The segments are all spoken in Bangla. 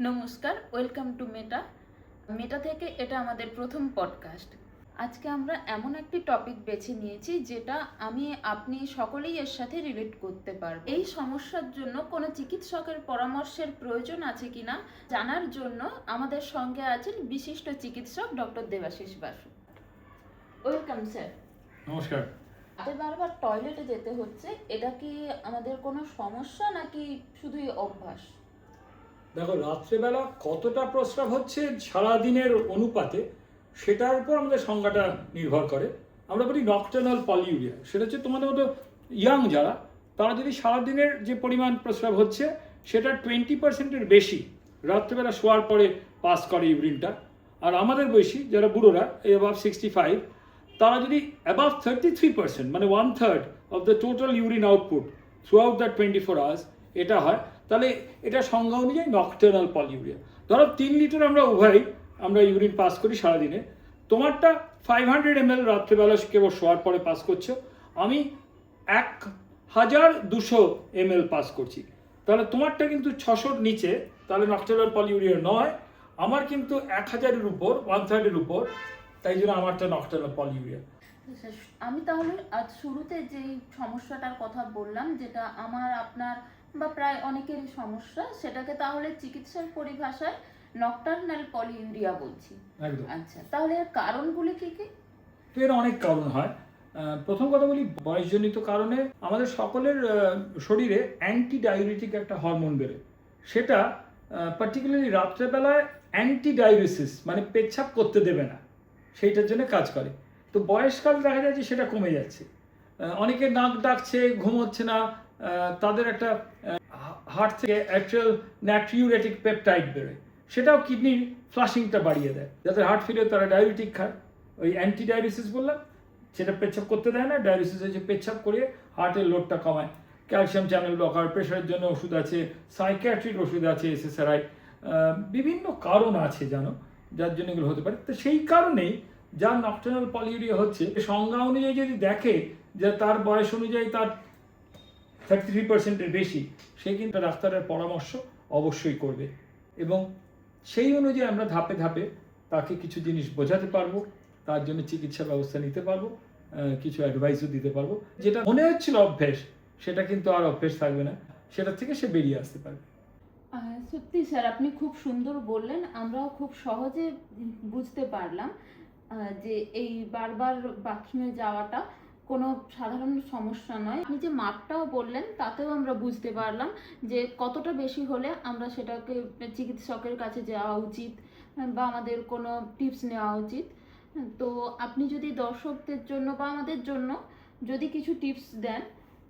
নমস্কার, ওয়েলকাম টু মেটা থেকে এটা আমাদের প্রথম পডকাস্ট। আজকে আমরা এমন একটি টপিক বেছে নিয়েছি যেটা আপনি সকলেই এর সাথে রিলেট করতে পারব। এই সমস্যার জন্য কোনো চিকিৎসকের পরামর্শের প্রয়োজন আছে কিনা জানার জন্য আমাদের সঙ্গে আছেন বিশিষ্ট চিকিৎসক doctor Debashis Basu. Welcome sir. নমস্কার। বারবার টয়লেটে যেতে হচ্ছে, এটা কি আমাদের কোনো সমস্যা নাকি শুধুই অভ্যাস? দেখো, রাত্রেবেলা কতটা প্রস্রাব হচ্ছে সারাদিনের অনুপাতে সেটার উপর আমাদের সংজ্ঞাটা নির্ভর করে। আমরা বলি নকটার্নাল পলিউরিয়া। সেটা হচ্ছে তোমাদের মতো ইয়াং যারা, তারা যদি সারাদিনের যে পরিমাণ প্রস্রাব হচ্ছে সেটা 20%-এর বেশি রাত্রেবেলা শোয়ার পরে পাস করে ইউরিনটা। আর আমাদের বয়সী যারা বুড়োরা, অ্যাবাভ 65, তারা যদি অ্যাবাভ 33%, মানে 1/3 of the total urine output through out the 24 hours এটা হয়, তাহলে এটা সংজ্ঞা অনুযায়ী নকটার্নাল পলিউরিয়া। ধরো 3 লিটার আমরা ইউরিন পাস করি সারাদিনে। তোমারটা 500 ml রাত্রেবেলা কেবল শোয়ার পরে পাস করছো, আমি 1200 ml পাস করছি। তাহলে তোমারটা কিন্তু 600-র নিচে, তাহলে নকটার্নাল পলিউরিয়া নয়। আমার কিন্তু 1000-এর উপর, 1/3-এর উপর, তাই জন্য আমারটা নকটার্নাল পলিউরিয়া। আমি তাহলে আজ শুরুতে যেই সমস্যাটার কথা বললাম, যেটা আমার আপনার বা প্রায় অনেকেরই সমস্যা, সেটাকে তাহলে চিকিৎসার পরিভাষায় নকটার্নাল পলিউরিয়া বলছি। একদম। আচ্ছা, তাহলে এর কারণগুলি কি কি? এর অনেক কারণ হয়। প্রথম কথা বলি, বয়সজনিত কারণে আমাদের সকলের শরীরে অ্যান্টিডাইউরেটিক একটা হরমোন বেরোয়। সেটা পার্টিকুলারলি রাত্রেবেলায় অ্যান্টিডাইউরেসিস, মানে পেচ্ছাপ করতে দেবে না, সেইটার জন্য কাজ করে। তো বয়সকাল দেখা যায় যে সেটা কমে যাচ্ছে। অনেকে নাক ডাকছে, ঘুম হচ্ছে না, তাদের একটা হার্ট থেকে অ্যাট্রিয়াল নাট্রিউরেটিক পেপটাইড বেরোয়, সেটাও কিডনির ফ্লাশিংটা বাড়িয়ে দেয়। যাদের হার্ট ফেলিওর তারা ডায়াবেটিক খায়, ওই অ্যান্টি ডায়ালিসিস বললাম, সেটা পেচ্ছাপ করতে দেয় না। ডায়ালিসিস হচ্ছে পেচ্ছাপ করে হার্টের লোডটা কমায়। ক্যালসিয়াম চ্যানেল ব্লকার, প্রেশারের জন্য ওষুধ আছে, সাইকিয়াট্রিক ওষুধ আছে, SSRI, বিভিন্ন কারণ আছে জানো যার জন্য এগুলো হতে পারে। তো সেই কারণেই যার নকটার্নাল পলিউরিয়া হচ্ছে, সংজ্ঞা অনুযায়ী যদি দেখে যে তার বয়স অনুযায়ী তার 33%-এর বেশি, সে কিন্তু ডাক্তারের পরামর্শ অবশ্যই করবে, এবং সেই অনুযায়ী আমরা ধাপে ধাপে তাকে কিছু জিনিস বোঝাতে পারবো, তার জন্য চিকিৎসা ব্যবস্থা নিতে পারবো, কিছু অ্যাডভাইসও দিতে পারবো। যেটা মনে হচ্ছিল অভ্যেস, সেটা কিন্তু আর অভ্যেস থাকবে না, সেটা থেকে সে বেরিয়ে আসতে পারবে। সত্যি স্যার, আপনি খুব সুন্দর বললেন, আমরাও খুব সহজে বুঝতে পারলাম যে এই বারবার বাথরুমে যাওয়াটা কোনো সাধারণ সমস্যা নয়। আপনি যে মাপটাও বললেন তাতেও আমরা বুঝতে পারলাম যে কতটা বেশি হলে আমরা সেটাকে চিকিৎসকের কাছে যাওয়া উচিত বা আমাদের কোনো টিপস নেওয়া উচিত। তো আপনি যদি দর্শকদের জন্য বা আমাদের জন্য যদি কিছু টিপস দেন,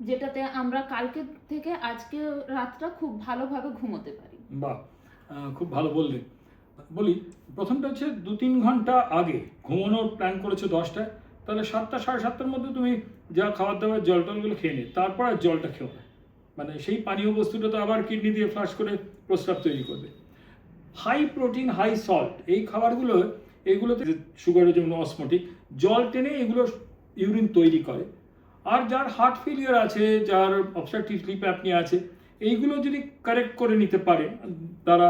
যেটাতে আমরা কালকে থেকে আজকে রাতটা খুব ভালোভাবে ঘুমোতে পারি। বাহ, খুব ভালো বললেন। বলি, প্রথমটা হচ্ছে 2-3 ঘন্টা আগে ঘুমানোর প্ল্যান করেছো 10টায়, তাহলে 7টা, 7:30টার মধ্যে তুমি যা খাবার দাবার জল টলগুলো খেয়ে নিয়ে তারপর আর জলটা খেও না। মানে সেই পানীয় বস্তুটা তো আবার কিডনি দিয়ে ফ্লাশ করে প্রস্রাব তৈরি করবে। হাই প্রোটিন, হাই সল্ট এই খাবারগুলো, এগুলোতে সুগারের যেমন অসমোটিক, জল টেনে এগুলো ইউরিন তৈরি করে। আর যার হার্ট ফেলিয়ার আছে, যার অবস্ট্রাকটিভ স্লিপ অ্যাপনিয়া আছে, এইগুলো যদি কারেক্ট করে নিতে পারে তারা,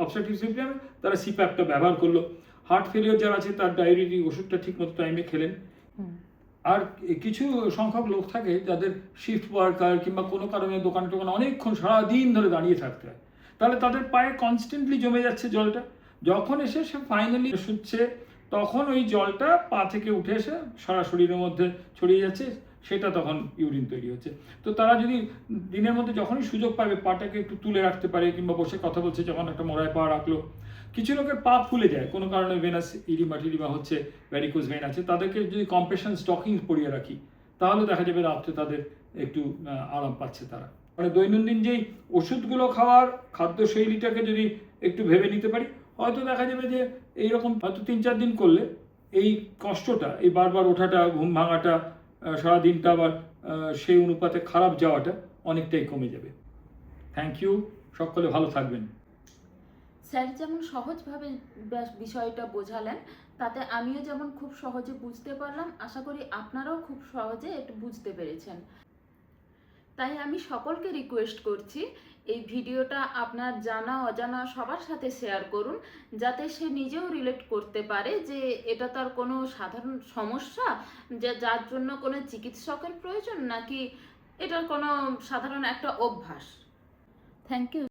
অবস্ট্রাকটিভ স্লিপ অ্যাপনিয়া, তারা সিপ্যাপটা ব্যবহার করলো। হার্ট ফেলিয়ার যারা আছে তার ডায়াবেটিক ওষুধটা ঠিক মতো টাইমে খেলেন। আর কিছু সংখ্যক লোক থাকে যাদের শিফট ওয়ার্কার কিংবা কোনো কারণে দোকান টোকানে অনেকক্ষণ সারাদিন ধরে দাঁড়িয়ে থাকতে হয়, তাহলে তাদের পায়ে কনস্ট্যান্টলি জমে যাচ্ছে জলটা। যখন এসে সে ফাইনালি শুচ্ছে, তখন ওই জলটা পা থেকে উঠে এসে সারা শরীরের মধ্যে ছড়িয়ে যাচ্ছে, সেটা তখন ইউরিন তৈরি হচ্ছে। তো তারা যদি দিনের মধ্যে যখনই সুযোগ পাবে পাটাকে একটু তুলে রাখতে পারে, কিংবা বসে কথা বলছে যখন একটা মোড়ায় পা রাখলো। কিছু লোকের পা ফুলে যায় কোনো কারণে, ভেনাস ইডিমা হচ্ছে, ভ্যারিকোজ ভেন আছে, তাদেরকে যদি কম্প্রেশন স্টকিং পরিয়ে রাখি, তাহলে দেখা যাবে রাত্রে তাদের একটু আরাম পাচ্ছে তারা। মানে দৈনন্দিন যেই ওষুধগুলো খাওয়ার খাদ্যশৈলীটাকে যদি একটু ভেবে নিতে পারি, হয়তো দেখা যাবে যে এইরকম হয়তো 3-4 দিন করলে এই কষ্টটা, এই বারবার ওঠাটা, ঘুম ভাঙাটা, সারাদিনটা আবার সেই অনুপাতে খারাপ যাওয়াটা অনেকটাই কমে যাবে। থ্যাংক ইউ, সকলে ভালো থাকবেন। স্যার যেমন সহজভাবে বিষয়টা বোঝালেন, তাতে আমিও যেমন খুব সহজে বুঝতে পারলাম, আশা করি আপনারাও খুব সহজে একটু বুঝতে পেরেছেন। তাই আমি সকলকে রিকোয়েস্ট করছি এই ভিডিওটা আপনার জানা অজানা সবার সাথে শেয়ার করুন, যাতে সে নিজেও রিলেট করতে পারে যে এটা তার কোনো সাধারণ সমস্যা, যার জন্য কোনো চিকিৎসকের প্রয়োজন, নাকি এটার কোনো সাধারণ একটা অভ্যাস। Thank you.